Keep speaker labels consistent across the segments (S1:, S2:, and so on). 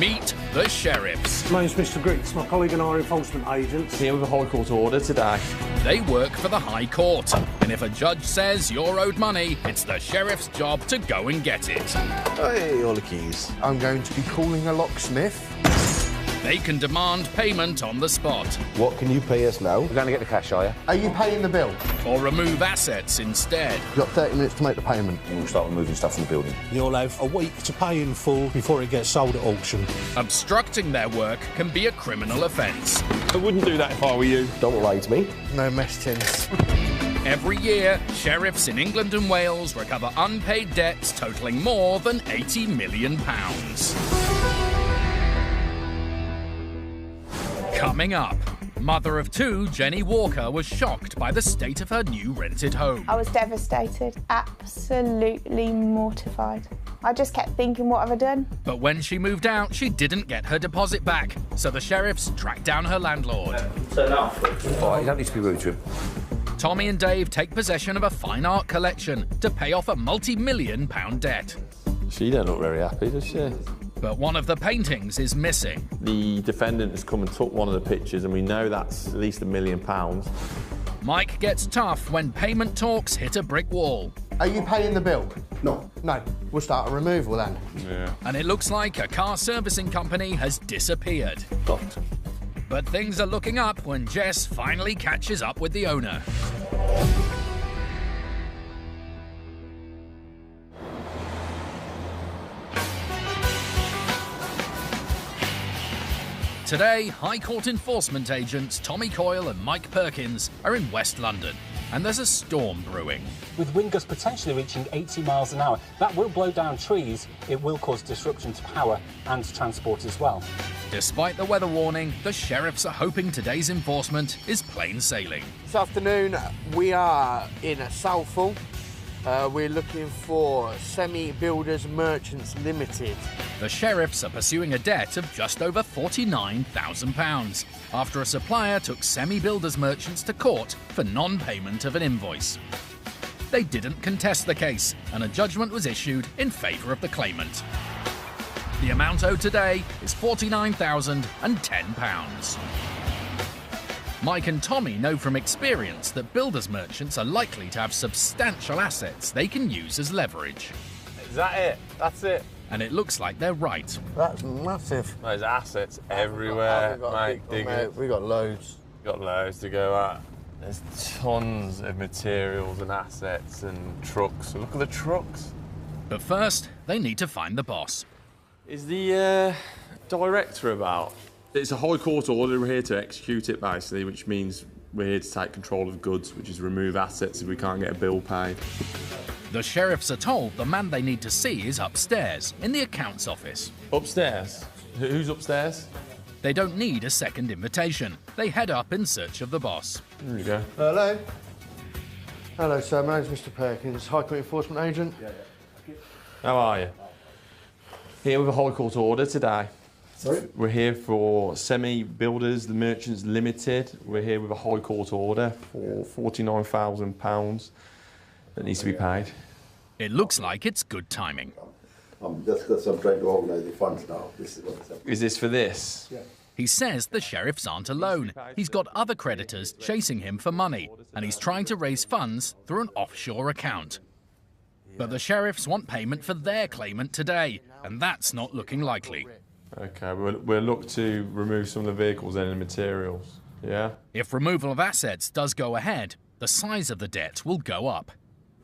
S1: Meet the sheriffs.
S2: My name's Mr. Griggs. My colleague and I are enforcement agents.
S3: Here with a High Court order today.
S1: They work for the High Court, and if a judge says you're owed money, it's the sheriff's job to go and get it.
S4: Hey, all the keys.
S5: I'm going to be calling a locksmith.
S1: They can demand payment on the spot.
S4: What can you pay us now?
S6: We're going to get the cash, are you?
S5: Are you paying the bill?
S1: Or remove assets instead.
S5: You've got 30 minutes to make the payment.
S4: We'll start removing stuff from the building.
S2: You'll have a week to pay in full before it gets sold at auction.
S1: Obstructing their work can be a criminal offence.
S3: I wouldn't do that if I were you.
S4: Don't lie to me.
S5: No mess tins.
S1: Every year, sheriffs in England and Wales recover unpaid debts totalling more than £80 million. Coming up, mother of two, Jenny Walker, was shocked by the state of her new rented home.
S7: I was devastated, absolutely mortified. I just kept thinking, what have I done?
S1: But when she moved out, she didn't get her deposit back, so the sheriffs tracked down her landlord.
S6: Turn off.
S4: All right, you don't need to be rude to him.
S1: Tommy and Dave take possession of a fine art collection to pay off a multi-million-pound debt.
S3: She don't look very happy, does she?
S1: But one of the paintings is missing.
S3: The defendant has come and took one of the pictures, and we know that's at least £1 million.
S1: Mike gets tough when payment talks hit a brick wall.
S5: Are you paying the bill?
S4: No.
S5: No. We'll start a removal then.
S3: Yeah.
S1: And it looks like a car servicing company has disappeared.
S4: Not.
S1: But things are looking up when Jess finally catches up with the owner. Today, High Court enforcement agents Tommy Coyle and Mike Perkins are in West London, and there's a storm brewing.
S8: With wind gusts potentially reaching 80 miles an hour, that will blow down trees, it will cause disruption to power and transport as well.
S1: Despite the weather warning, the sheriffs are hoping today's enforcement is plain sailing.
S5: This afternoon, we are in Southall. We're looking for Semi Builders Merchants Limited.
S1: The sheriffs are pursuing a debt of just over £49,000 after a supplier took semi-builders merchants to court for non-payment of an invoice. They didn't contest the case, and a judgment was issued in favour of the claimant. The amount owed today is £49,010. Mike and Tommy know from experience that builders merchants are likely to have substantial assets they can use as leverage.
S3: Is that it? That's it?
S1: And it looks like they're right.
S5: That's massive.
S3: There's assets everywhere, mate.
S5: We got loads.
S3: Got loads to go at. There's tons of materials and assets and trucks. Look at the trucks.
S1: But first, they need to find the boss.
S3: Is the director about? It's a High Court order. We're here to execute it, basically, which means we're here to take control of goods, which is remove assets if we can't get a bill paid.
S1: The sheriffs are told the man they need to see is upstairs, in the accounts office.
S3: Upstairs? Who's upstairs?
S1: They don't need a second invitation. They head up in search of the boss.
S3: There we go.
S5: Hello. Hello, sir. My name's Mr. Perkins, High Court enforcement agent.
S3: How are you? Here with a High Court order today.
S4: Sorry?
S3: We're here for Semi Builders, the Merchants Limited. We're here with a High Court order for £49,000 that needs to be paid.
S1: It looks like it's good timing.
S4: Just because I'm trying to organise the funds now. This is what's happening.
S3: Is this for this?
S4: Yeah.
S1: He says the sheriffs aren't alone. He's got other creditors chasing him for money, and he's trying to raise funds through an offshore account. But the sheriffs want payment for their claimant today, and that's not looking likely.
S3: Okay, we'll look to remove some of the vehicles and the materials, yeah?
S1: If removal of assets does go ahead, the size of the debt will go up.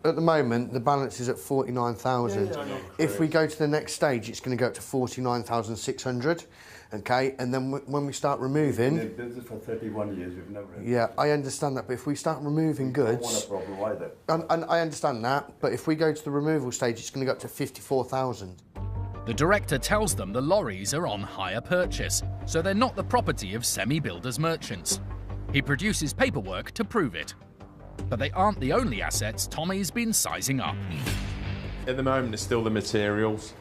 S5: At the moment, the balance is at 49,000. If we go to the next stage, it's going to go up to 49,600. Okay, and then when we start removing...
S4: We've been in business for 31 years, we've never...
S5: Yeah, I understand that, but if we start removing goods...
S4: I don't want a problem either.
S5: And I understand that, but if we go to the removal stage, it's going to go up to 54,000.
S1: The director tells them the lorries are on hire purchase, so they're not the property of semi-builders merchants. He produces paperwork to prove it. But they aren't the only assets Tommy's been sizing up.
S3: At the moment, there's still the materials.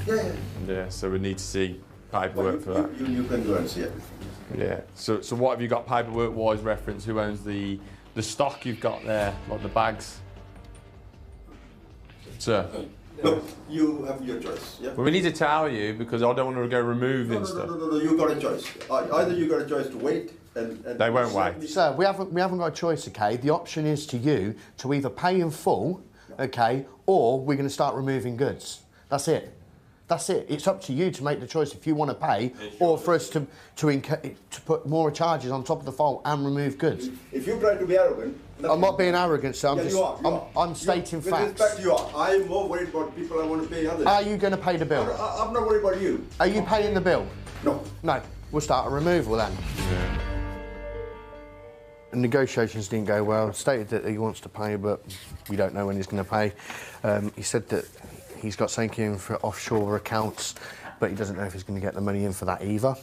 S4: Yeah.
S3: Yeah, so we need to see paperwork for that.
S4: You can go and see everything.
S3: Yeah, so what have you got paperwork-wise reference? Who owns the stock you've got there, like the bags? Sir?
S4: Look, you have your choice, yeah?
S3: Well, we need to tell you because I don't want to go removing stuff.
S4: No, you got a choice. Either you got a choice to wait and
S3: They won't wait.
S5: Sir, we haven't got a choice, okay? The option is to you to either pay in full, okay, or we're going to start removing goods. That's it. That's it. It's up to you to make the choice if you want to pay or for us to put more charges on top of the fault and remove goods.
S4: If you try to be arrogant...
S5: I'm not being arrogant, sir.
S4: I'm
S5: stating facts.
S4: With respect, you are. I'm more worried about people I want to pay others.
S5: Are you going to pay the bill?
S4: I'm not worried about you.
S5: Are you paying the bill?
S4: No.
S5: No. We'll start a removal then.
S3: Yeah.
S5: The negotiations didn't go well. Stated that he wants to pay, but we don't know when he's going to pay. He said that he's got something in for offshore accounts, but he doesn't know if he's going to get the money in for that either.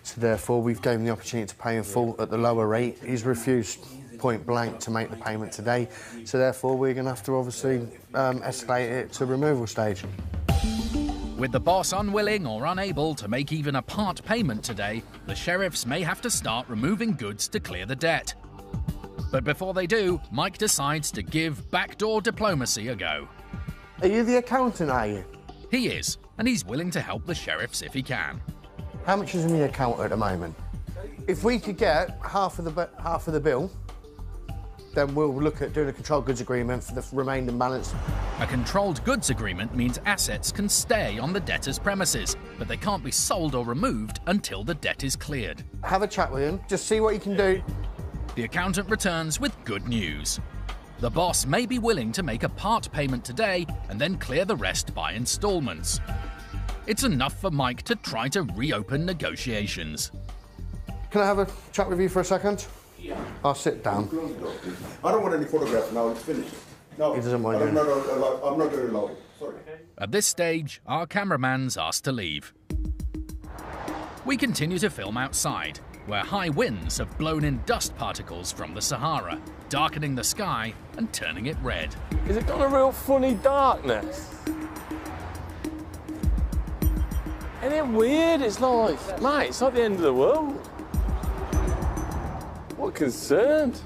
S5: So therefore, we've given him the opportunity to pay in full at the lower rate. He's refused point blank to make the payment today. So therefore, we're going to have to obviously escalate it to removal stage.
S1: With the boss unwilling or unable to make even a part payment today, the sheriffs may have to start removing goods to clear the debt. But before they do, Mike decides to give backdoor diplomacy a go.
S5: Are you the accountant, are you?
S1: He is, and he's willing to help the sheriffs if he can.
S5: How much is in the account at the moment? If we could get half of the bill, then we'll look at doing a controlled goods agreement for the remaining balance.
S1: A controlled goods agreement means assets can stay on the debtor's premises, but they can't be sold or removed until the debt is cleared.
S5: Have a chat with him, just see what you can do.
S1: The accountant returns with good news. The boss may be willing to make a part payment today and then clear the rest by instalments. It's enough for Mike to try to reopen negotiations.
S5: Can I have a chat with you for a second? Yeah. I'll sit down.
S4: I don't want any photographs now, it's finished. No,
S5: he doesn't mind.
S4: I'm not going to allow it. Sorry.
S1: At this stage, our cameraman's asked to leave. We continue to film outside, where high winds have blown in dust particles from the Sahara, darkening the sky and turning it red.
S3: Is it got a real funny darkness? Isn't it weird? It's like, mate, it's like the end of the world. What concerned?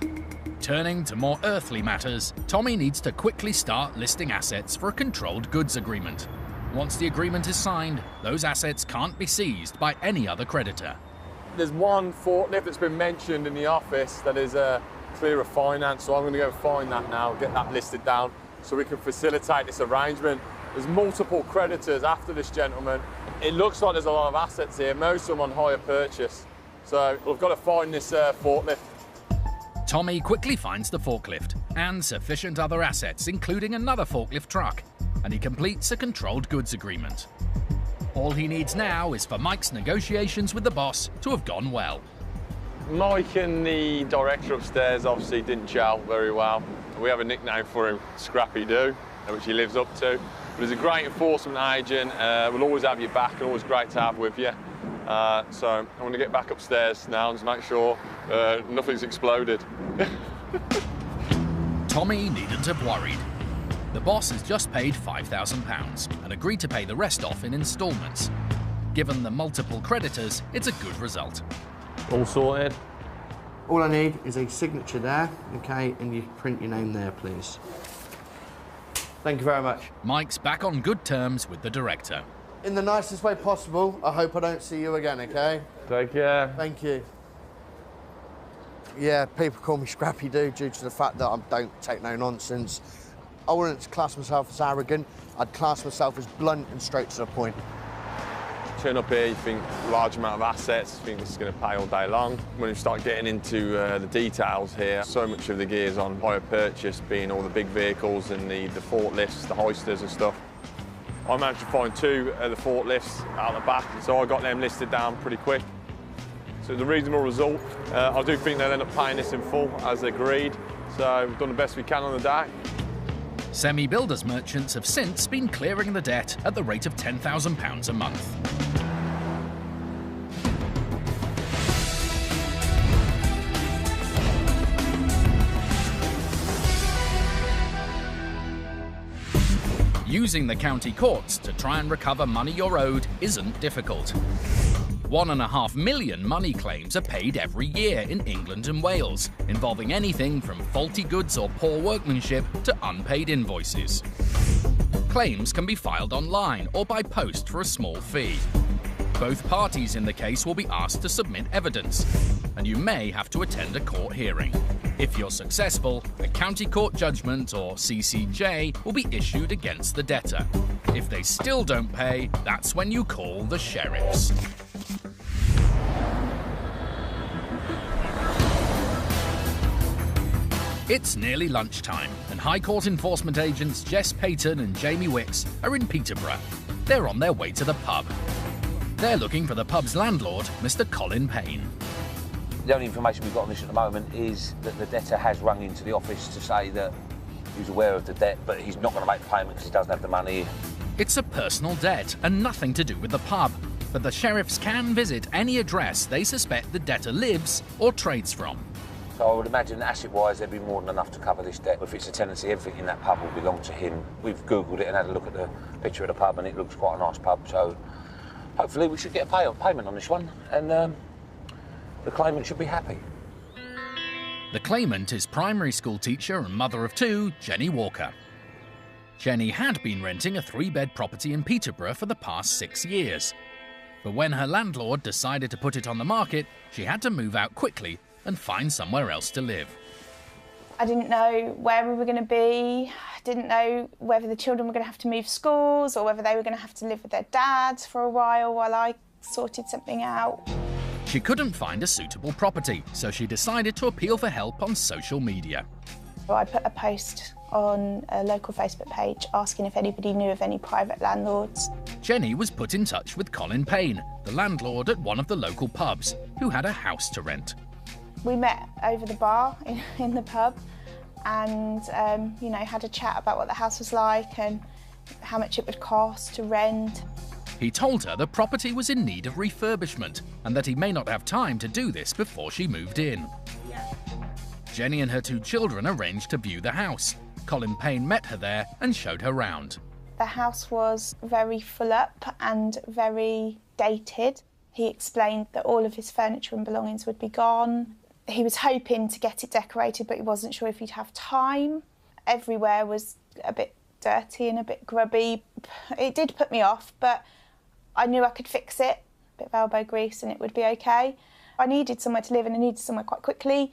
S1: Turning to more earthly matters, Tommy needs to quickly start listing assets for a controlled goods agreement. Once the agreement is signed, those assets can't be seized by any other creditor.
S3: There's one forklift that's been mentioned in the office that is clear of finance, so I'm going to go find that now, get that listed down so we can facilitate this arrangement. There's multiple creditors after this gentleman. It looks like there's a lot of assets here, most of them on hire purchase. So we've got to find this forklift.
S1: Tommy quickly finds the forklift and sufficient other assets, including another forklift truck, and he completes a controlled goods agreement. All he needs now is for Mike's negotiations with the boss to have gone well.
S3: Mike and the director upstairs obviously didn't gel very well. We have a nickname for him, Scrappy Doo, which he lives up to. But he's a great enforcement agent, will always have your back and always great to have with you. So I'm going to get back upstairs now and just make sure nothing's exploded.
S1: Tommy needn't have worried. The boss has just paid £5,000 and agreed to pay the rest off in instalments. Given the multiple creditors, it's a good result.
S3: All sorted?
S5: All I need is a signature there, okay, and you print your name there, please. Thank you very much.
S1: Mike's back on good terms with the director.
S5: In the nicest way possible, I hope I don't see you again, okay?
S3: Take care.
S5: Thank you. Yeah, people call me Scrappy Doo due to the fact that I don't take no nonsense. I wouldn't class myself as arrogant. I'd class myself as blunt and straight to the point.
S3: Turn up here, you think large amount of assets, you think this is going to pay all day long. When you start getting into the details here, so much of the gear's on hire purchase, being all the big vehicles and the forklifts, the hoisters and stuff. I managed to find two of the forklifts out the back, so I got them listed down pretty quick. So it's a reasonable result. I do think they'll end up paying this in full as agreed, so we've done the best we can on the day.
S1: Semi-builders merchants have since been clearing the debt at the rate of £10,000 a month. Using the county courts to try and recover money you're owed isn't difficult. 1.5 million money claims are paid every year in England and Wales, involving anything from faulty goods or poor workmanship to unpaid invoices. Claims can be filed online or by post for a small fee. Both parties in the case will be asked to submit evidence, and you may have to attend a court hearing. If you're successful, a county court judgment, or CCJ, will be issued against the debtor. If they still don't pay, that's when you call the sheriffs. It's nearly lunchtime, and High Court enforcement agents Jess Payton and Jamie Wicks are in Peterborough. They're on their way to the pub. They're looking for the pub's landlord, Mr. Colin Payne.
S6: The only information we've got on this at the moment is that the debtor has rung into the office to say that he's aware of the debt, but he's not going to make the payment because he doesn't have the money.
S1: It's a personal debt and nothing to do with the pub, but the sheriffs can visit any address they suspect the debtor lives or trades from.
S6: So I would imagine asset-wise there'd be more than enough to cover this debt. If it's a tenancy, everything in that pub will belong to him. We've Googled it and had a look at the picture of the pub, and it looks quite a nice pub, so hopefully we should get a payment on this one, and the claimant should be happy.
S1: The claimant is primary school teacher and mother of two, Jenny Walker. Jenny had been renting a 3-bed property in Peterborough for the past 6 years. But when her landlord decided to put it on the market, she had to move out quickly and find somewhere else to live.
S7: I didn't know where we were going to be. I didn't know whether the children were going to have to move schools or whether they were going to have to live with their dads for a while I sorted something out.
S1: She couldn't find a suitable property, so she decided to appeal for help on social media.
S7: I put a post on a local Facebook page asking if anybody knew of any private landlords.
S1: Jenny was put in touch with Colin Payne, the landlord at one of the local pubs, who had a house to rent.
S7: We met over the bar in the pub and, had a chat about what the house was like and how much it would cost to rent.
S1: He told her the property was in need of refurbishment and that he may not have time to do this before she moved in. Jenny and her 2 children arranged to view the house. Colin Payne met her there and showed her round.
S7: The house was very full up and very dated. He explained that all of his furniture and belongings would be gone. He was hoping to get it decorated, but he wasn't sure if he'd have time. Everywhere was a bit dirty and a bit grubby. It did put me off, but I knew I could fix it. A bit of elbow grease and it would be okay. I needed somewhere to live and I needed somewhere quite quickly.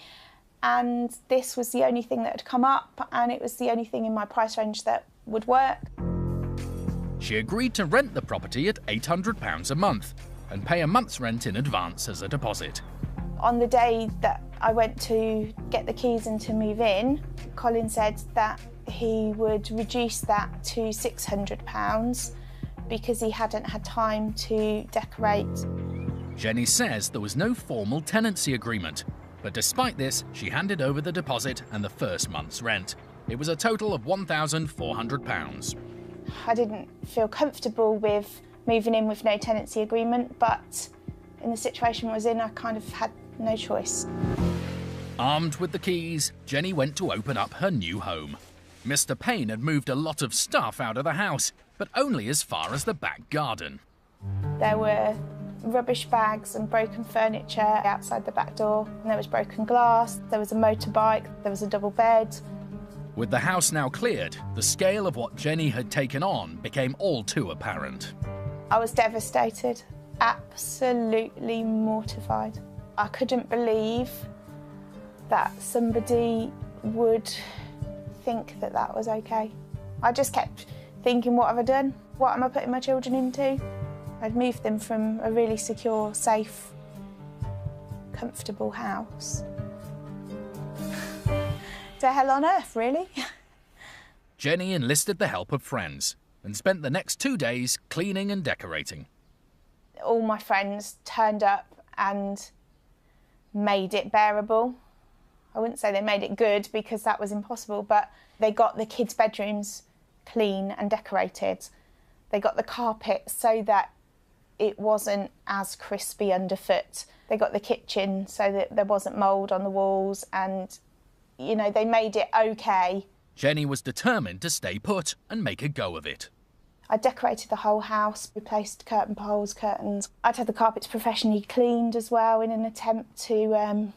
S7: And this was the only thing that had come up, and it was the only thing in my price range that would work.
S1: She agreed to rent the property at £800 a month and pay a month's rent in advance as a deposit.
S7: On the day that I went to get the keys and to move in, Colin said that he would reduce that to £600 because he hadn't had time to decorate.
S1: Jenny says there was no formal tenancy agreement, but despite this, she handed over the deposit and the first month's rent. It was a total of £1,400.
S7: I didn't feel comfortable with moving in with no tenancy agreement, but in the situation I was in, I kind of had no choice.
S1: Armed with the keys, Jenny went to open up her new home. Mr. Payne had moved a lot of stuff out of the house, but only as far as the back garden.
S7: There were rubbish bags and broken furniture outside the back door, and there was broken glass, there was a motorbike, there was a double bed.
S1: With the house now cleared, the scale of what Jenny had taken on became all too apparent.
S7: I was devastated, absolutely mortified. I couldn't believe that somebody would think that that was okay. I just kept thinking, what have I done? What am I putting my children into? I'd moved them from a really secure, safe, comfortable house to hell on earth, really.
S1: Jenny enlisted the help of friends and spent the next 2 days cleaning and decorating.
S7: All my friends turned up and made it bearable. I wouldn't say they made it good because that was impossible, but they got the kids' bedrooms clean and decorated. They got the carpet so that it wasn't as crispy underfoot. They got the kitchen so that there wasn't mould on the walls, and, they made it okay.
S1: Jenny was determined to stay put and make a go of it.
S7: I decorated the whole house, replaced curtain poles, curtains. I'd had the carpets professionally cleaned as well in an attempt to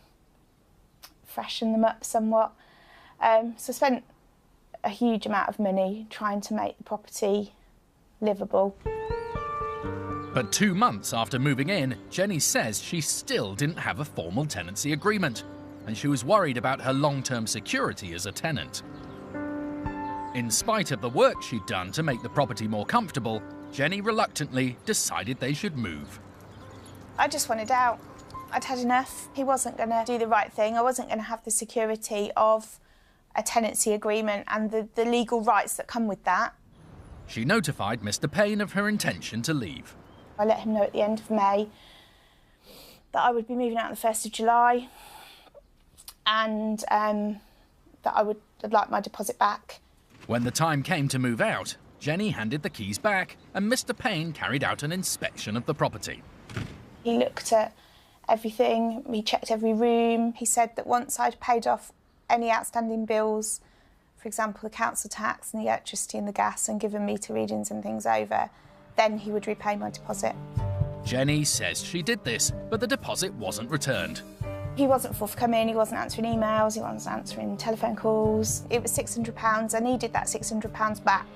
S7: freshen them up somewhat. So I spent a huge amount of money trying to make the property livable.
S1: But 2 months after moving in, Jenny says she still didn't have a formal tenancy agreement, and she was worried about her long-term security as a tenant. In spite of the work she'd done to make the property more comfortable, Jenny reluctantly decided they should move.
S7: I just wanted out. I'd had enough. He wasn't going to do the right thing. I wasn't going to have the security of a tenancy agreement and the legal rights that come with that.
S1: She notified Mr. Payne of her intention to leave.
S7: I let him know at the end of May that I would be moving out on the 1st of July and that I'd like my deposit back.
S1: When the time came to move out, Jenny handed the keys back and Mr. Payne carried out an inspection of the property.
S7: He looked at everything, he checked every room. He said that once I'd paid off any outstanding bills, for example, the council tax and the electricity and the gas, and given meter readings and things over, then he would repay my deposit.
S1: Jenny says she did this, but the deposit wasn't returned.
S7: He wasn't forthcoming, he wasn't answering emails, he wasn't answering telephone calls. It was £600, I needed that £600 back.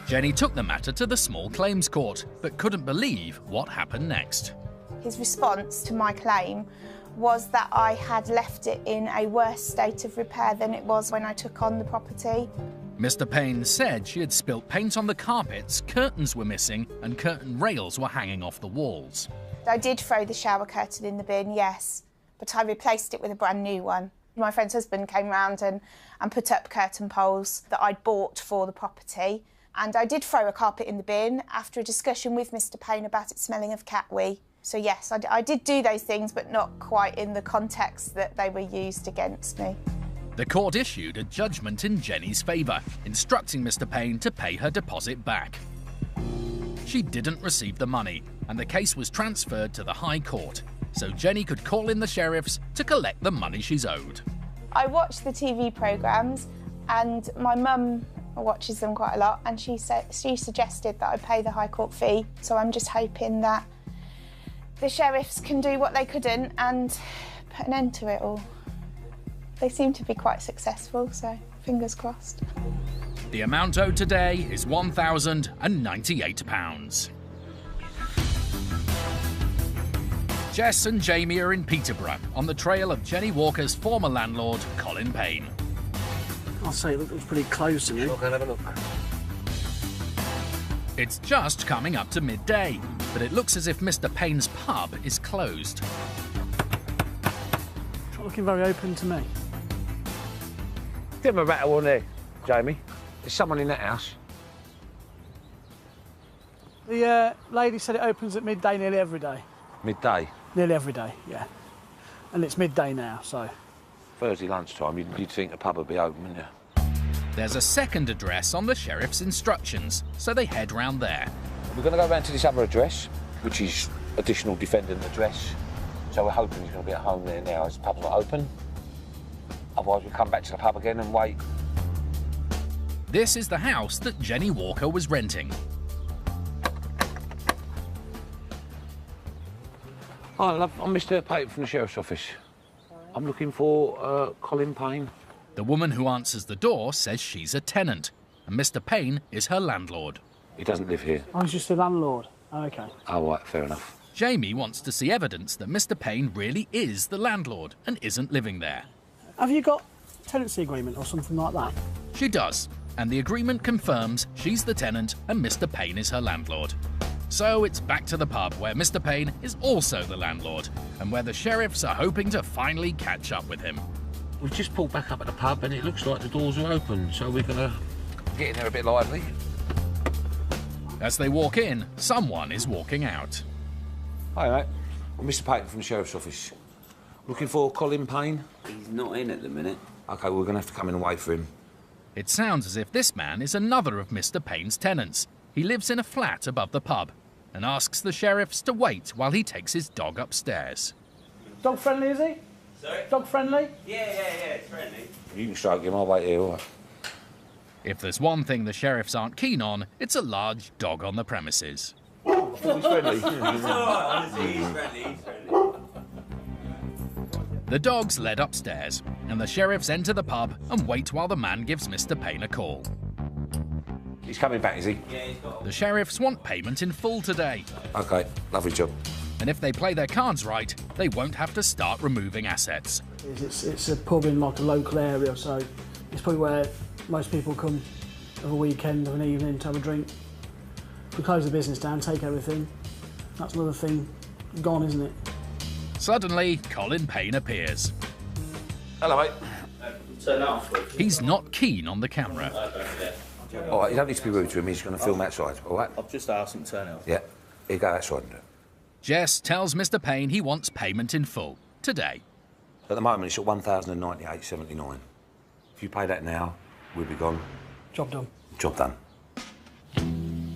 S1: Jenny took the matter to the small claims court, but couldn't believe what happened next.
S7: His response to my claim was that I had left it in a worse state of repair than it was when I took on the property.
S1: Mr. Payne said she had spilt paint on the carpets, curtains were missing, and curtain rails were hanging off the walls.
S7: I did throw the shower curtain in the bin, yes, but I replaced it with a brand new one. My friend's husband came round and put up curtain poles that I'd bought for the property. And I did throw a carpet in the bin after a discussion with Mr. Payne about it smelling of cat wee. So yes, I did do those things, but not quite in the context that they were used against me.
S1: The court issued a judgment in Jenny's favour, instructing Mr. Payne to pay her deposit back. She didn't receive the money, and the case was transferred to the High Court, so Jenny could call in the sheriffs to collect the money she's owed.
S7: I watched the TV programmes, and my mum watches them quite a lot, and she suggested that I pay the High Court fee, so I'm just hoping that the sheriffs can do what they couldn't and put an end to it all. They seem to be quite successful, so fingers crossed.
S1: The amount owed today is £1,098. Jess and Jamie are in Peterborough on the trail of Jenny Walker's former landlord, Colin Payne.
S9: I'll say it looks pretty close to me.
S6: I'll go and have a look.
S1: It's just coming up to midday, but it looks as if Mr. Payne's pub is closed.
S9: It's not looking very open to me.
S6: Give him a rattle on there, Jamie. There's someone in that house.
S9: The lady said it opens at midday nearly every day.
S6: Midday?
S9: Nearly every day, yeah. And it's midday now, so...
S6: Thursday lunchtime, you'd think the pub would be open, wouldn't you?
S1: There's a second address on the sheriff's instructions, so they head round there.
S6: We're going to go round to this other address, which is additional defendant address. So we're hoping he's going to be at home there now as the pub's not open. Otherwise, we come back to the pub again and wait.
S1: This is the house that Jenny Walker was renting.
S6: Hi, love. I'm Mr. Payton from the Sheriff's Office. I'm looking for Colin Payne.
S1: The woman who answers the door says she's a tenant, and Mr. Payne is her landlord.
S6: He doesn't live here.
S9: I was just the landlord. Oh, OK.
S6: Oh, right, fair enough.
S1: Jamie wants to see evidence that Mr. Payne really is the landlord and isn't living there.
S9: Have you got a tenancy agreement or something like that?
S1: She does, and the agreement confirms she's the tenant and Mr. Payne is her landlord. So it's back to the pub, where Mr. Payne is also the landlord, and where the sheriffs are hoping to finally catch up with him.
S6: We've just pulled back up at the pub and it looks like the doors are open, so we're going to get in there a bit lively.
S1: As they walk in, someone is walking out.
S6: Hi, mate. I'm Mr. Payton from the Sheriff's Office. Looking for Colin Payne?
S10: He's not in at the minute.
S6: OK, we're going to have to come in and wait for him.
S1: It sounds as if this man is another of Mr. Payne's tenants. He lives in a flat above the pub and asks the sheriffs to wait while he takes his dog upstairs.
S9: Dog friendly, is he?
S10: Sorry?
S9: Dog friendly?
S10: Yeah, it's friendly.
S6: You can stroke him, I'll wait here, all right?
S1: If there's one thing the sheriffs aren't keen on, it's a large dog on the premises.
S6: I thought he's friendly.
S10: He's all right, honestly, he's friendly.
S1: The dog's led upstairs. and the sheriffs enter the pub and wait while the man gives Mr. Payne a call.
S6: He's coming back, is he?
S10: Yeah, he's got.
S1: The sheriffs want payment in full today,
S6: OK, lovely job.
S1: and if they play their cards right, they won't have to start removing assets.
S9: It's a pub in like a local area, so it's probably where most people come of a weekend, of an evening to have a drink. If we close the business down, take everything, that's another thing gone, isn't it?
S1: Suddenly, Colin Payne appears.
S6: Hello, mate.
S10: Turn that off.
S1: He's not keen on the camera.
S6: All right, you don't need to be rude to him. He's going to film outside, all right?
S10: I've just asked him to turn it off.
S6: Yeah, you go outside and do it.
S1: Jess tells Mr. Payne he wants payment in full today.
S6: At the moment, it's at 1,098.79. If you pay that now, we'll be gone.
S9: Job done.
S6: Job done.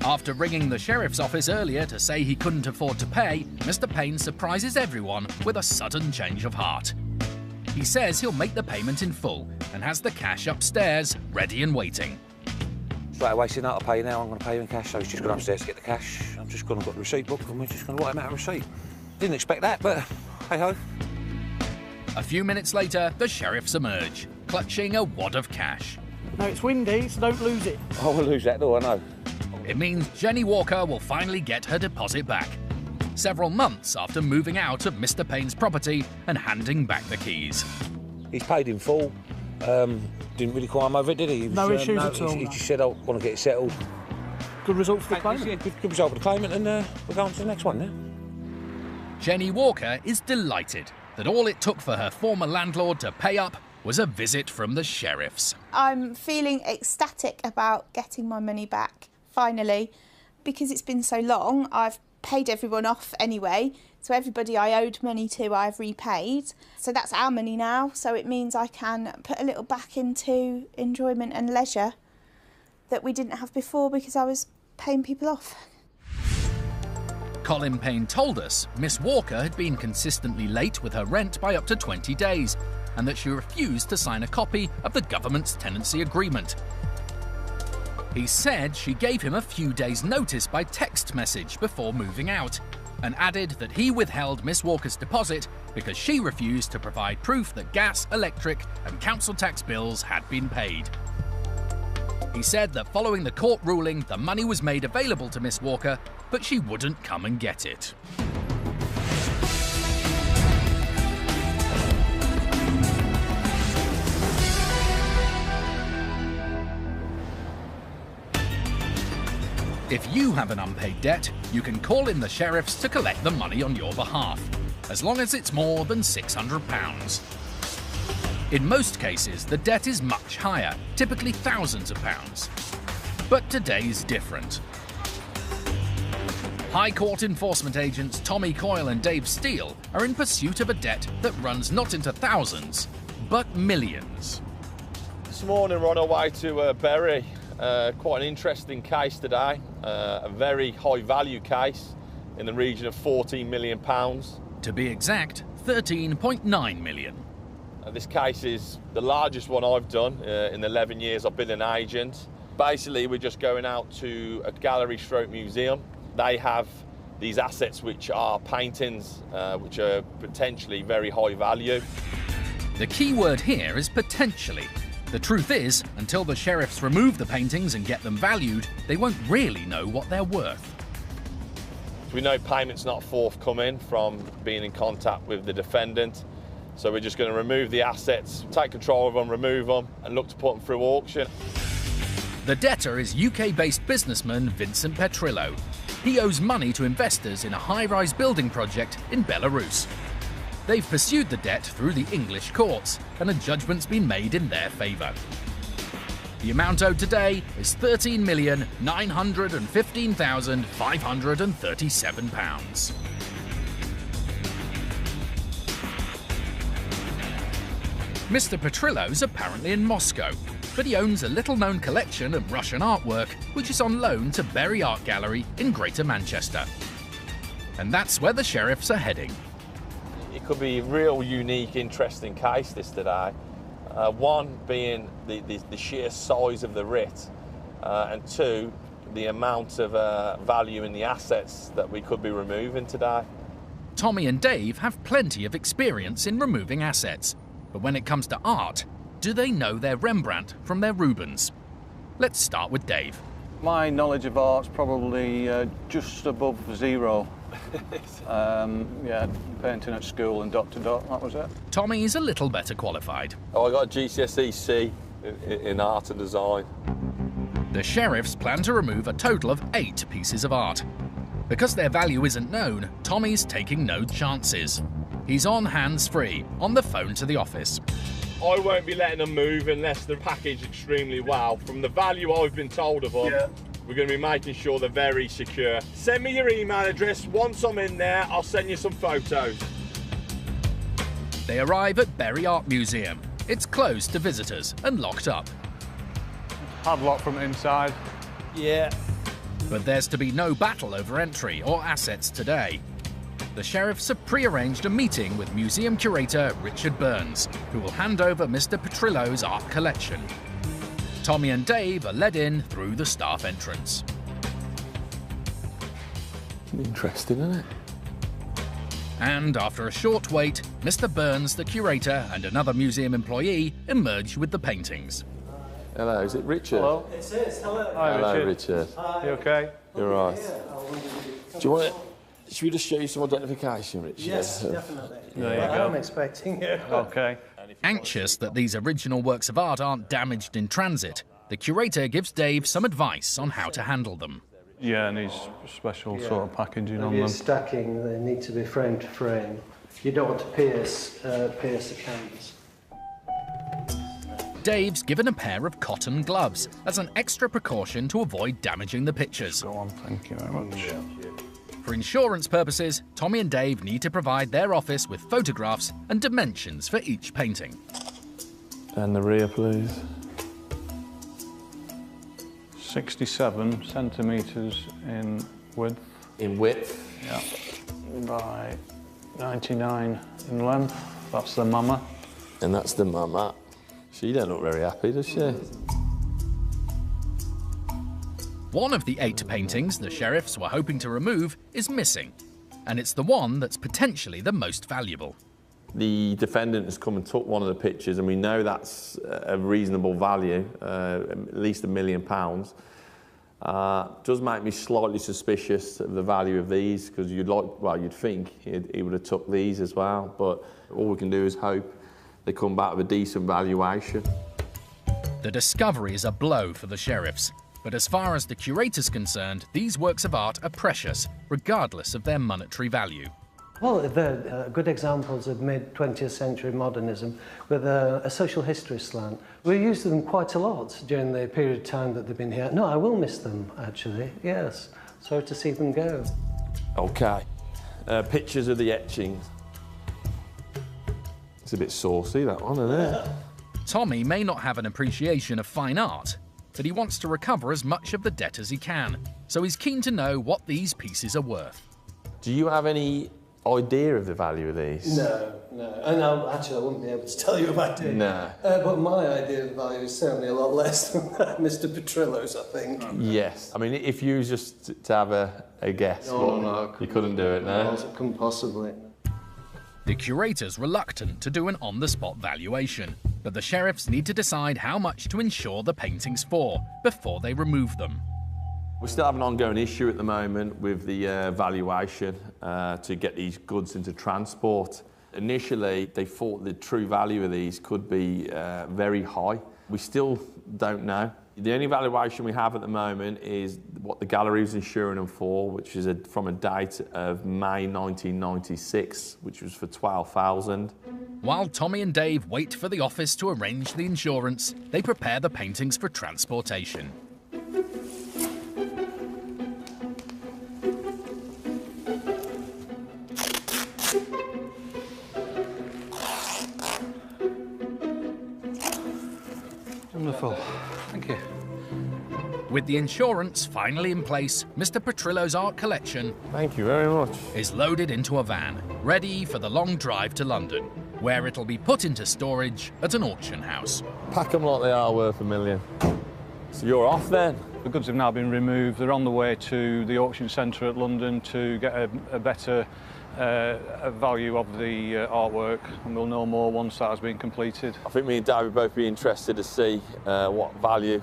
S1: After ringing the sheriff's office earlier to say he couldn't afford to pay, Mr. Payne surprises everyone with a sudden change of heart. He says he'll make the payment in full and has the cash upstairs, ready and waiting.
S6: Straight away, said, no, I'll pay you now, I'm going to pay you in cash. So he's just gone upstairs to get the cash. I'm just going to got the receipt book and we're just going to write him out a receipt. Didn't expect that, but hey-ho.
S1: A few minutes later, the sheriffs emerge, clutching a wad of cash.
S9: No, it's windy, so don't lose it.
S6: Oh, we'll lose that, though, I know.
S1: It means Jenny Walker will finally get her deposit back, several months after moving out of Mr. Payne's property and handing back the keys.
S6: He's paid in full. Didn't really climb over it, did he?
S9: No issues at all,
S6: He
S9: no.
S6: just said, I want to get it settled.
S9: Good result for the claimant.
S6: Yeah, good result for the claimant, and we're going to the next one now.
S1: Jenny Walker is delighted that all it took for her former landlord to pay up was a visit from the sheriffs.
S7: I'm feeling ecstatic about getting my money back, finally. Because it's been so long, I've paid everyone off anyway, so everybody I owed money to I've repaid. So that's our money now, so it means I can put a little back into enjoyment and leisure that we didn't have before because I was paying people off.
S1: Colin Payne told us Miss Walker had been consistently late with her rent by up to 20 days and that she refused to sign a copy of the government's tenancy agreement. He said she gave him a few days' notice by text message before moving out and added that he withheld Miss Walker's deposit because she refused to provide proof that gas, electric and council tax bills had been paid. He said that following the court ruling, the money was made available to Miss Walker, but she wouldn't come and get it. If you have an unpaid debt, you can call in the sheriffs to collect the money on your behalf, as long as it's more than £600. In most cases, the debt is much higher, typically thousands of pounds. But today's different. High Court enforcement agents Tommy Coyle and Dave Steele are in pursuit of a debt that runs not into thousands, but millions.
S3: This morning we're on our way to Bury. Quite an interesting case today, a very high value case in the region of £14 million.
S1: To be exact, 13.9 million.
S3: This case is the largest one I've done in the 11 years I've been an agent. Basically, we're just going out to a gallery stroke museum. They have these assets which are paintings, which are potentially very high value.
S1: The key word here is potentially. The truth is, until the sheriffs remove the paintings and get them valued, they won't really know what they're worth.
S3: We know payment's not forthcoming from being in contact with the defendant, so we're just going to remove the assets, take control of them, remove them, and look to put them through auction.
S1: The debtor is UK-based businessman Vincent Petrillo. He owes money to investors in a high-rise building project in Belarus. They've pursued the debt through the English courts, and a judgment's been made in their favour. The amount owed today is £13,915,537. Mr. Petrillo's apparently in Moscow, but he owns a little-known collection of Russian artwork which is on loan to Bury Art Gallery in Greater Manchester. And that's where the sheriffs are heading.
S3: It could be a real unique, interesting case this today. One being the sheer size of the writ, and two, the amount of value in the assets that we could be removing today.
S1: Tommy and Dave have plenty of experience in removing assets, But when it comes to art, do they know their Rembrandt from their Rubens? Let's start with Dave.
S11: My knowledge of art's probably just above zero. Yeah, painting at school and dot to dot, that was it.
S1: Tommy's a little better qualified.
S3: Oh, I got a GCSE C in art and design.
S1: The sheriffs plan to remove a total of 8 pieces of art. Because their value isn't known, Tommy's taking no chances. He's on hands-free, on the phone to the office.
S12: I won't be letting them move unless they're packaged extremely well. From the value I've been told of them, we're going to be making sure they're very secure. Send me your email address. Once I'm in there, I'll send you some photos.
S1: They arrive at Bury Art Museum. It's closed to visitors and locked up.
S11: Padlock from inside.
S12: Yeah.
S1: But there's to be no battle over entry or assets today. The sheriffs have pre-arranged a meeting with museum curator Richard Burns, who will hand over Mr. Petrillo's art collection. Tommy and Dave are led in through the staff entrance.
S3: Interesting, isn't it?
S1: And after a short wait, Mr. Burns, the curator, and another museum employee emerge with the paintings.
S3: Hello, is it Richard?
S11: Hello.
S13: It is, hello.
S11: Hi,
S3: Hello,
S11: Richard.
S3: Richard.
S11: You okay?
S3: You're right. Do you want it? Should we just show you some identification, Richard?
S13: Yes, definitely.
S11: There you go.
S13: I'm expecting you.
S11: Okay.
S1: Anxious that these original works of art aren't damaged in transit, the curator gives Dave some advice on how to handle them.
S11: Yeah, needs special sort of packaging
S13: When
S11: on
S13: you're
S11: them.
S13: stacking, they need to be frame to frame. You don't want to pierce the canvas.
S1: Dave's given a pair of cotton gloves as an extra precaution to avoid damaging the pictures.
S11: Go on, thank you very much.
S1: For insurance purposes, Tommy and Dave need to provide their office with photographs and dimensions for each painting.
S3: And the rear, please.
S11: 67 centimetres in width.
S3: In width?
S11: Yeah. By 99 in length. That's the mama.
S3: And that's the mama. She don't look very happy, does she?
S1: One of the 8 paintings the sheriffs were hoping to remove is missing, and it's the one that's potentially the most valuable.
S3: The defendant has come and took one of the pictures, and we know that's a reasonable value, at least £1 million. Does make me slightly suspicious of the value of these, because you'd think he would have took these as well, but all we can do is hope they come back with a decent valuation.
S1: The discovery is a blow for the sheriffs, but as far as the curator's concerned, these works of art are precious, regardless of their monetary value.
S13: Well, they're good examples of mid-20th century modernism with a social history slant. We used them quite a lot during the period of time that they've been here. No, I will miss them, actually, yes. Sorry to see them go.
S3: OK. Pictures of the etchings. It's a bit saucy, that one, isn't it?
S1: Tommy may not have an appreciation of fine art, but he wants to recover as much of the debt as he can, so he's keen to know what these pieces are worth.
S3: Do you have any idea of the value of these?
S13: No. And actually, I wouldn't be able to tell you if I did.
S3: No.
S13: But my idea of the value is certainly a lot less than Mr. Petrillo's, I think.
S3: Yes. I mean, if you was just to have a guess,
S13: No,
S3: you couldn't do it, no?
S13: No, I couldn't possibly.
S1: The curator's reluctant to do an on-the-spot valuation, but the sheriffs need to decide how much to insure the paintings for before they remove them.
S3: We still have an ongoing issue at the moment with the valuation to get these goods into transport. Initially, they thought the true value of these could be very high. We still don't know. The only valuation we have at the moment is what the gallery is insuring them for, which is from a date of May 1996, which was for £12,000.
S1: While Tommy and Dave wait for the office to arrange the insurance, they prepare the paintings for transportation.
S11: Wonderful. Thank you.
S1: With the insurance finally in place, Mr. Petrillo's art collection
S3: Thank you very much.
S1: is loaded into a van, ready for the long drive to London, where it'll be put into storage at an auction house.
S3: Pack them like they are worth £1 million. So you're off then?
S11: The goods have now been removed. They're on the way to the auction centre at London to get a better a value of the artwork, and we'll know more once that has been completed.
S3: I think me and Dave would both be interested to see what the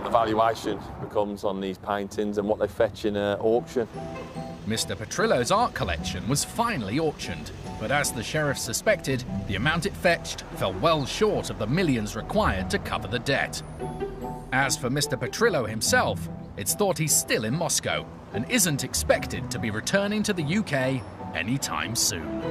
S3: valuation becomes on these paintings and what they fetch in auction.
S1: Mr. Petrillo's art collection was finally auctioned, but as the sheriff suspected, the amount it fetched fell well short of the millions required to cover the debt. As for Mr. Petrillo himself, it's thought he's still in Moscow and isn't expected to be returning to the UK anytime soon.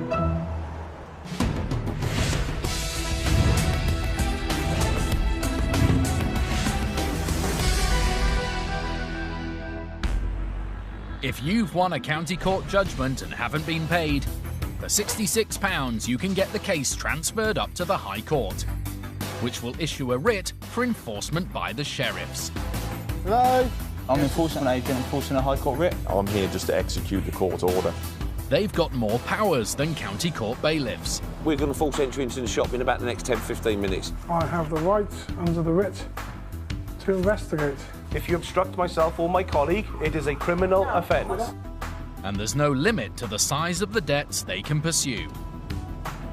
S1: If you've won a county court judgment and haven't been paid, for £66 you can get the case transferred up to the High Court, which will issue a writ for enforcement by the sheriffs.
S10: Hello? I'm an enforcement agent enforcing a High Court writ.
S3: I'm here just to execute the court order.
S1: They've got more powers than county court bailiffs.
S6: We're going to force entry into the shop in about the next 10-15 minutes.
S14: I have the right, under the writ, to investigate.
S15: If you obstruct myself or my colleague, it is a criminal offence.
S1: And there's no limit to the size of the debts they can pursue.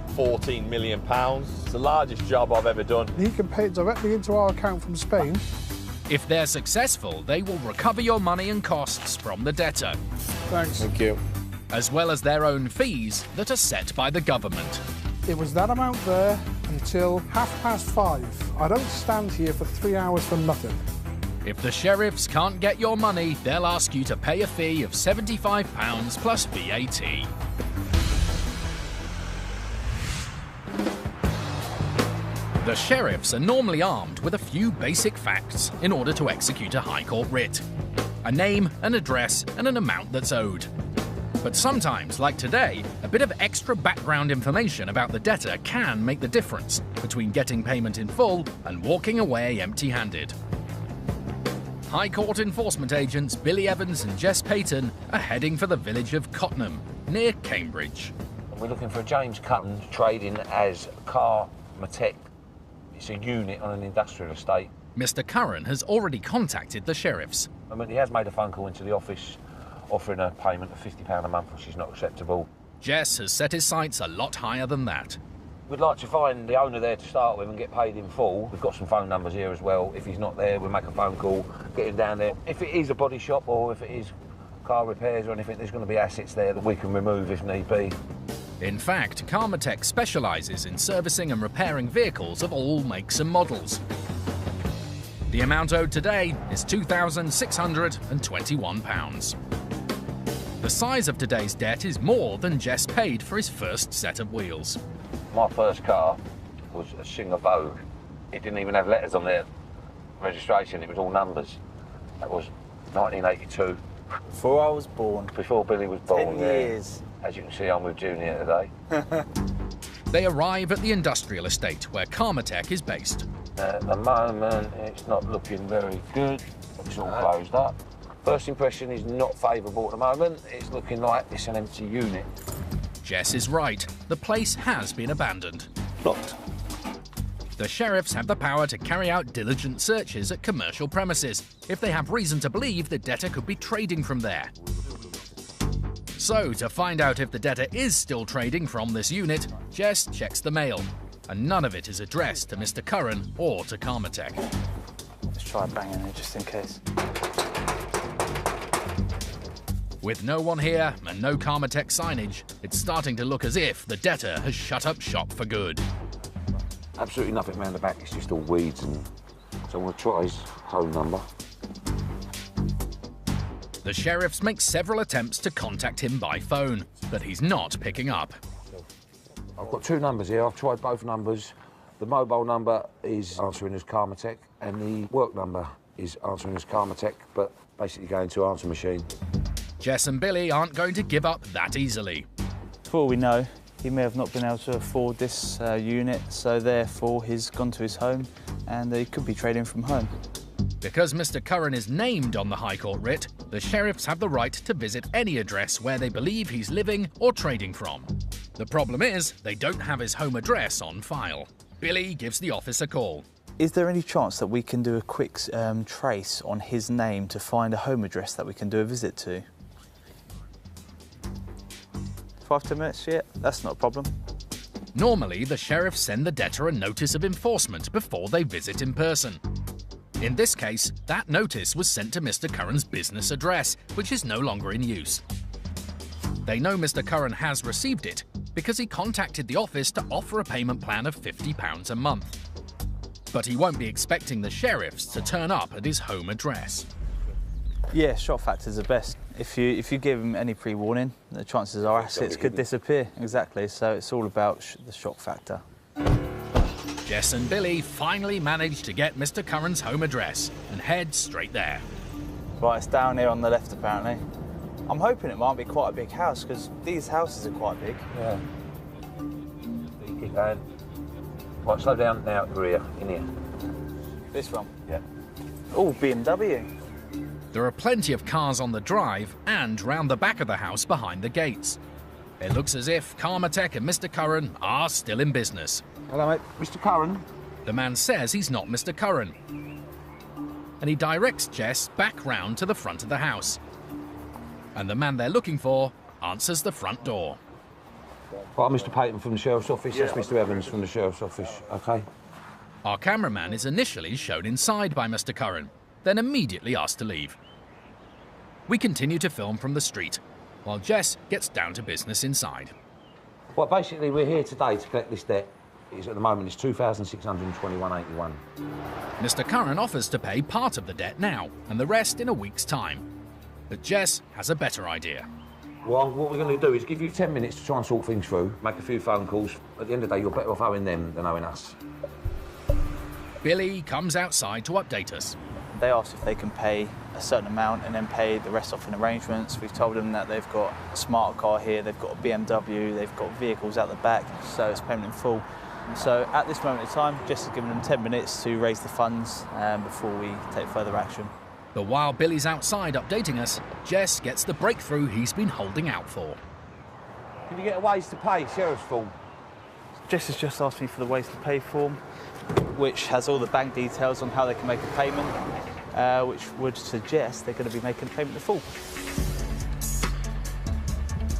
S3: £14 million. It's the largest job I've ever done.
S14: He can pay it directly into our account from Spain.
S1: If they're successful, they will recover your money and costs from the debtor.
S14: Thanks.
S3: Thank you.
S1: As well as their own fees that are set by the government.
S14: It was that amount there until 5:30. I don't stand here for 3 hours for nothing.
S1: If the sheriffs can't get your money, they'll ask you to pay a fee of £75 plus VAT. The sheriffs are normally armed with a few basic facts in order to execute a High Court writ. A name, an address, and an amount that's owed. But sometimes, like today, a bit of extra background information about the debtor can make the difference between getting payment in full and walking away empty-handed. High Court enforcement agents Billy Evans and Jess Payton are heading for the village of Cottenham, near Cambridge.
S6: We're looking for James Cutton, trading as Carmatech. It's a unit on an industrial estate.
S1: Mr. Curran has already contacted the sheriffs.
S6: I mean, he has made a phone call into the office offering a payment of £50 a month, which is not acceptable.
S1: Jess has set his sights a lot higher than that.
S6: We'd like to find the owner there to start with and get paid in full. We've got some phone numbers here as well. If he's not there, we'll make a phone call, get him down there. If it is a body shop or if it is car repairs or anything, there's going to be assets there that we can remove if need be.
S1: In fact, Carmatech specialises in servicing and repairing vehicles of all makes and models. The amount owed today is £2,621. The size of today's debt is more than Jess paid for his first set of wheels.
S6: My first car was a Singer Vogue. It didn't even have letters on their registration, it was all numbers. That was 1982.
S10: Before I was born.
S6: Before Billy was born,
S10: 10 years.
S6: Yeah. As you can see, I'm with Junior today.
S1: They arrive at the industrial estate where Carmatech is based.
S6: At the moment, it's not looking very good. It's all closed up. First impression is not favourable at the moment. It's looking like it's an empty unit.
S1: Jess is right. The place has been abandoned.
S6: Locked.
S1: The sheriffs have the power to carry out diligent searches at commercial premises if they have reason to believe the debtor could be trading from there. So, to find out if the debtor is still trading from this unit, Jess checks the mail, and none of it is addressed to Mr. Curran or to Carmatech.
S10: Let's try banging it just in case.
S1: With no one here and no Carmatech signage, it's starting to look as if the debtor has shut up shop for good.
S6: Absolutely nothing round the back, it's just all weeds, and so I'm going to try his home number.
S1: The sheriffs make several attempts to contact him by phone, but he's not picking up.
S6: I've got two numbers here, I've tried both numbers. The mobile number is answering as Carmatech, and the work number is answering as Carmatech, but basically going to answer machine.
S1: Jess and Billy aren't going to give up that easily.
S10: For all we know, he may have not been able to afford this unit, so therefore he's gone to his home and he could be trading from home.
S1: Because Mr. Curran is named on the High Court writ, the sheriffs have the right to visit any address where they believe he's living or trading from. The problem is, they don't have his home address on file. Billy gives the office a call.
S10: Is there any chance that we can do a quick trace on his name to find a home address that we can do a visit to? 5–10 minutes, yeah, that's not a problem.
S1: Normally, the sheriffs send the debtor a notice of enforcement before they visit in person. In this case, that notice was sent to Mr. Curran's business address, which is no longer in use. They know Mr. Curran has received it because he contacted the office to offer a payment plan of £50 a month. But he won't be expecting the sheriffs to turn up at his home address.
S10: Yeah, shock factor's the best. If you give them any pre-warning, the chances are assets could disappear. Exactly, so it's all about the shock factor.
S1: Jess and Billy finally managed to get Mr. Curran's home address and head straight there.
S10: Right, it's down here on the left, apparently. I'm hoping it might be quite a big house, because these houses are quite big.
S6: Yeah. Keep going. Right, slow down now, rear, in here.
S10: This one?
S6: Yeah.
S10: Oh, BMW.
S1: There are plenty of cars on the drive and round the back of the house behind the gates. It looks as if Karmatech and Mr. Curran are still in business.
S6: Hello, mate. Mr. Curran?
S1: The man says he's not Mr. Curran. And he directs Jess back round to the front of the house. And the man they're looking for answers the front door.
S6: Right, Mr. Payton from the Sheriff's Office. Yeah. That's Mr. Evans from the Sheriff's Office. OK.
S1: Our cameraman is initially shown inside by Mr. Curran, then immediately asked to leave. We continue to film from the street, while Jess gets down to business inside.
S6: Well, basically, we're here today to collect this debt. At the moment, it's £2,621.81.
S1: Mr. Curran offers to pay part of the debt now, and the rest in a week's time. But Jess has a better idea.
S6: Well, what we're going to do is give you 10 minutes to try and sort things through, make a few phone calls. At the end of the day, you're better off owing them than owing us.
S1: Billy comes outside to update us.
S10: They asked if they can pay a certain amount and then pay the rest off in arrangements. We've told them that they've got a smart car here, they've got a BMW, they've got vehicles out the back, so it's payment in full. So at this moment in time, Jess has given them 10 minutes to raise the funds before we take further action.
S1: But while Billy's outside updating us, Jess gets the breakthrough he's been holding out for.
S6: Can you get a ways to pay, Sheriff's form?
S10: Jess has just asked me for the ways to pay form, which has all the bank details on how they can make a payment, which would suggest they're going to be making a payment in full.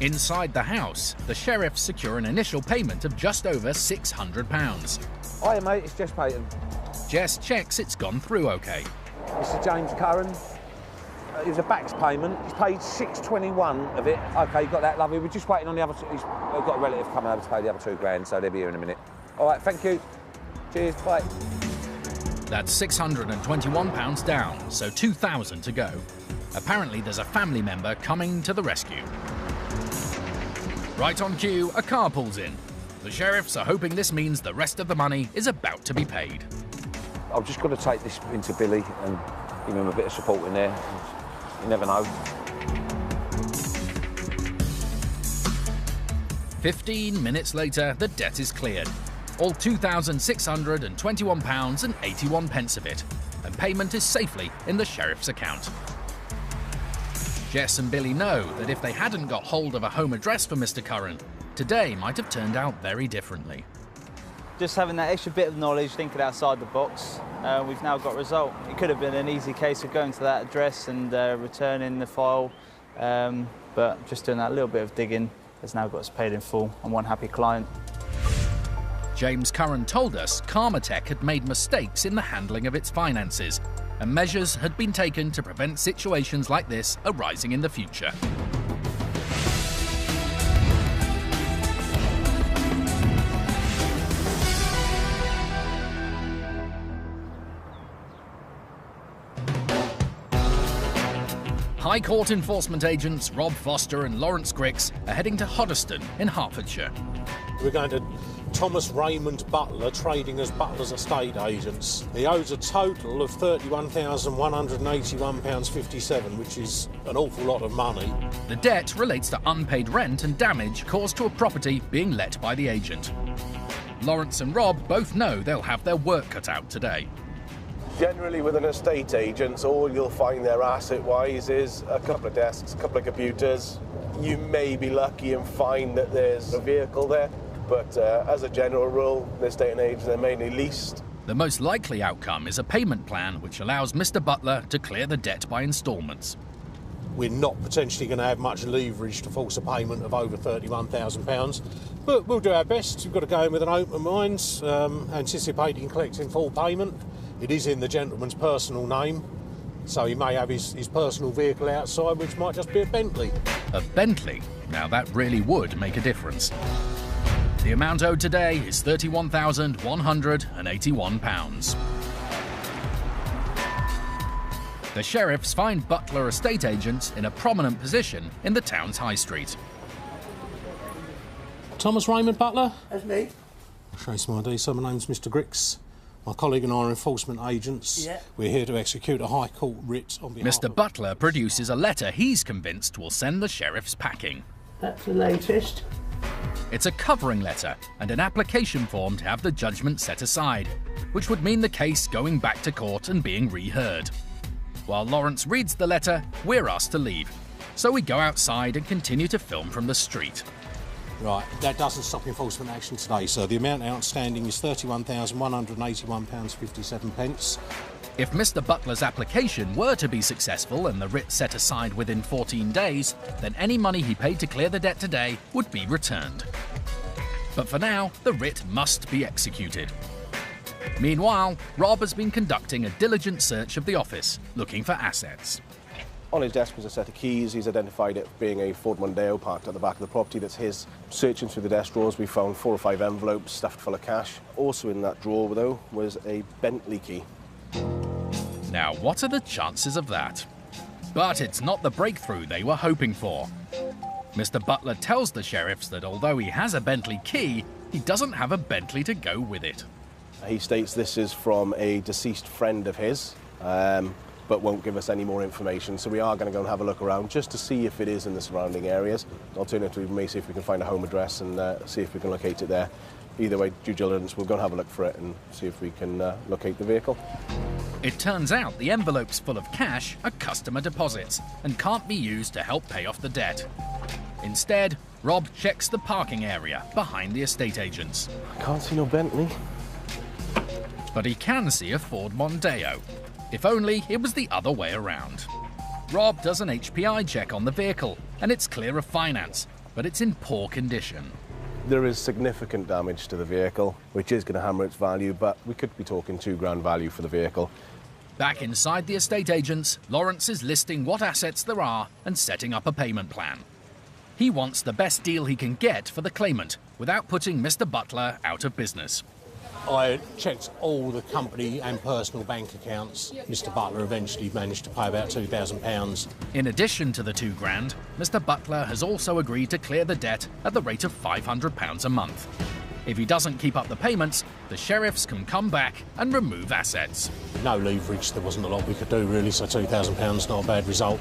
S1: Inside the house, the sheriffs secure an initial payment of just over £600.
S6: Hiya, mate, it's Jess Payton.
S1: Jess checks it's gone through OK.
S6: Mr. James Curran. It was a backs payment. He's paid £621 of it. OK, got that, lovely. We're just waiting on the other. He's got a relative coming over to pay the other £2,000, so they'll be here in a minute. All right, thank you. Cheers, bye.
S1: That's £621 down, so £2,000 to go. Apparently, there's a family member coming to the rescue. Right on cue, a car pulls in. The sheriffs are hoping this means the rest of the money is about to be paid.
S6: I've just got to take this into Billy and give him a bit of support in there. You never know.
S1: 15 minutes later, the debt is cleared. All £2,621.81 of it, and payment is safely in the sheriff's account. Jess and Billy know that if they hadn't got hold of a home address for Mr. Curran, today might have turned out very differently.
S10: Just having that extra bit of knowledge, thinking outside the box, we've now got a result. It could have been an easy case of going to that address and returning the file, but just doing that little bit of digging has now got us paid in full and one happy client.
S1: James Curran told us Karmatech had made mistakes in the handling of its finances, and measures had been taken to prevent situations like this arising in the future. High Court enforcement agents Rob Foster and Lawrence Grix are heading to Hoddesdon in Hertfordshire.
S2: We're going to Thomas Raymond Butler, trading as Butler's estate agents. He owes a total of £31,181.57, which is an awful lot of money.
S1: The debt relates to unpaid rent and damage caused to a property being let by the agent. Lawrence and Rob both know they'll have their work cut out today.
S15: Generally with an estate agent, all you'll find there asset-wise is a couple of desks, a couple of computers. You may be lucky and find that there's a vehicle there, but as a general rule, in this day and age, they're mainly leased.
S1: The most likely outcome is a payment plan which allows Mr. Butler to clear the debt by instalments.
S2: we're not potentially going to have much leverage to force a payment of over £31,000. But we'll do our best. We've got to go in with an open mind, anticipating collecting full payment. It is in the gentleman's personal name, so he may have his personal vehicle outside, which might just be a Bentley.
S1: A Bentley? Now that really would make a difference. The amount owed today is £31,181. The sheriffs find Butler estate agents in a prominent position in the town's high street.
S2: Thomas Raymond Butler?
S16: That's me.
S2: Trace my ID. So my name's Mr. Grix. My colleague and I are enforcement agents.
S16: Yeah.
S2: We're here to execute a High Court writ on behalf
S1: Mr. Butler produces a letter he's convinced will send the sheriffs packing.
S16: That's the latest.
S1: It's a covering letter and an application form to have the judgment set aside, which would mean the case going back to court and being reheard. While Lawrence reads the letter, we're asked to leave. So we go outside and continue to film from the street.
S2: Right, that doesn't stop enforcement action today, sir. The amount outstanding is £31,181.57.
S1: If Mr. Butler's application were to be successful and the writ set aside within 14 days, then any money he paid to clear the debt today would be returned. But for now, the writ must be executed. Meanwhile, Rob has been conducting a diligent search of the office, looking for assets.
S15: On his desk was a set of keys. He's identified it being a Ford Mondeo parked at the back of the property. That's his. Searching through the desk drawers, we found 4 or 5 envelopes stuffed full of cash. Also in that drawer, though, was a Bentley key.
S1: Now, what are the chances of that? But it's not the breakthrough they were hoping for. Mr. Butler tells the sheriffs that although he has a Bentley key, he doesn't have a Bentley to go with it.
S15: He states this is from a deceased friend of his, but won't give us any more information. So we are going to go and have a look around just to see if it is in the surrounding areas. Alternatively, we may see if we can find a home address and see if we can locate it there. Either way, due diligence, we'll go and have a look for it and see if we can locate the vehicle.
S1: It turns out the envelopes full of cash are customer deposits and can't be used to help pay off the debt. Instead, Rob checks the parking area behind the estate agents.
S15: I can't see no Bentley.
S1: But he can see a Ford Mondeo. If only it was the other way around. Rob does an HPI check on the vehicle, and it's clear of finance, but it's in poor condition.
S15: There is significant damage to the vehicle, which is going to hammer its value, but we could be talking £2,000 value for the vehicle.
S1: Back inside the estate agents, Lawrence is listing what assets there are and setting up a payment plan. He wants the best deal he can get for the claimant without putting Mr. Butler out of business.
S2: I checked all the company and personal bank accounts. Mr. Butler eventually managed to pay about £2,000.
S1: In addition to the £2,000, Mr. Butler has also agreed to clear the debt at the rate of £500 a month. If he doesn't keep up the payments, the sheriffs can come back and remove assets.
S2: No leverage, there wasn't a lot we could do really, so £2,000 not a bad result.